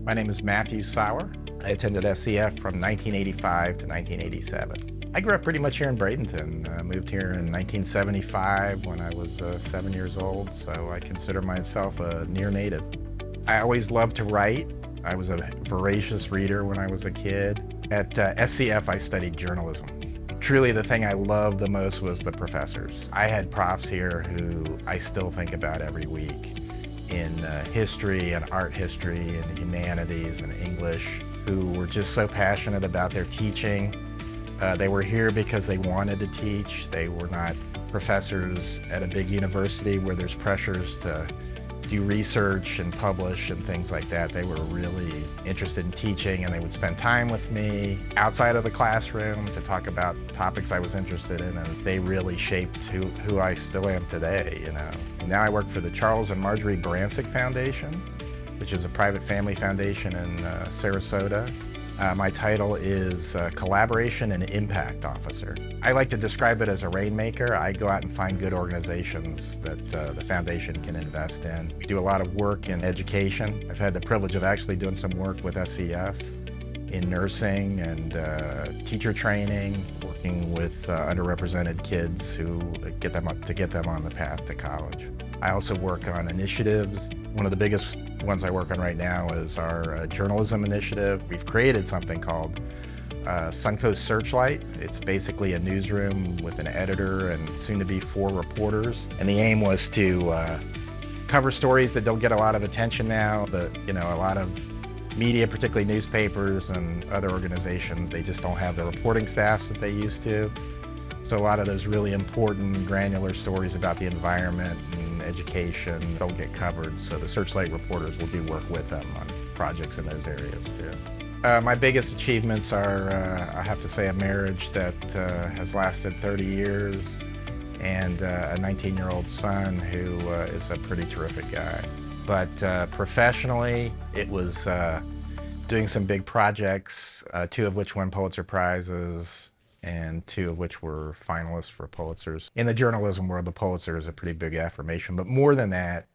My name is Matthew Sauer. I attended SCF from 1985 to 1987. I grew up pretty much here in Bradenton. I moved here in 1975 when I was 7 years old, so I consider myself a near native. I always loved to write. I was a voracious reader when I was a kid. At SCF, I studied journalism. Truly, the thing I loved the most was the professors. I had profs here who I still think about every week in history and art history and humanities and English, who were just so passionate about their teaching. They were here because they wanted to teach. They were not professors at a big university where there's pressures to do research and publish and things like that. They were really interested in teaching, and they would spend time with me outside of the classroom to talk about topics I was interested in, and they really shaped who I still am today, you know. Now I work for the Charles and Margery Barancik Foundation, which is a private family foundation in Sarasota. My title is Collaboration and Impact Officer. I like to describe it as a rainmaker. I go out and find good organizations that the foundation can invest in. We do a lot of work in education. I've had the privilege of actually doing some work with SCF in nursing and teacher training, working with underrepresented kids who get them on the path to college. I also work on initiatives. One of the biggest ones I work on right now is our journalism initiative. We've created something called Suncoast Searchlight. It's basically a newsroom with an editor and soon to be 4 reporters. And the aim was to cover stories that don't get a lot of attention now. A lot of media, particularly newspapers and other organizations, they just don't have the reporting staffs that they used to. So a lot of those really important granular stories about the environment and education don't get covered. So the Searchlight reporters will do work with them on projects in those areas too. My biggest achievements are, I have to say, a marriage that has lasted 30 years and a 19-year-old son who is a pretty terrific guy. But professionally, it was doing some big projects, 2 of which won Pulitzer Prizes, and 2 of which were finalists for Pulitzers. In the journalism world, the Pulitzer is a pretty big affirmation, but more than that,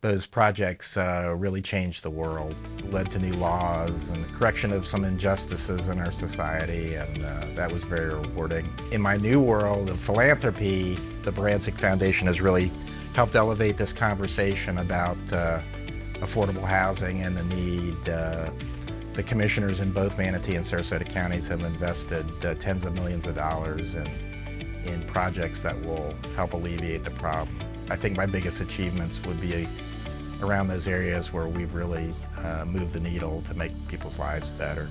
those projects really changed the world, led to new laws and the correction of some injustices in our society, and that was very rewarding. In my new world of philanthropy, the Barancik Foundation has really helped elevate this conversation about affordable housing and the need. The commissioners in both Manatee and Sarasota counties have invested tens of millions of dollars in projects that will help alleviate the problem. I think my biggest achievements would be around those areas where we've really moved the needle to make people's lives better.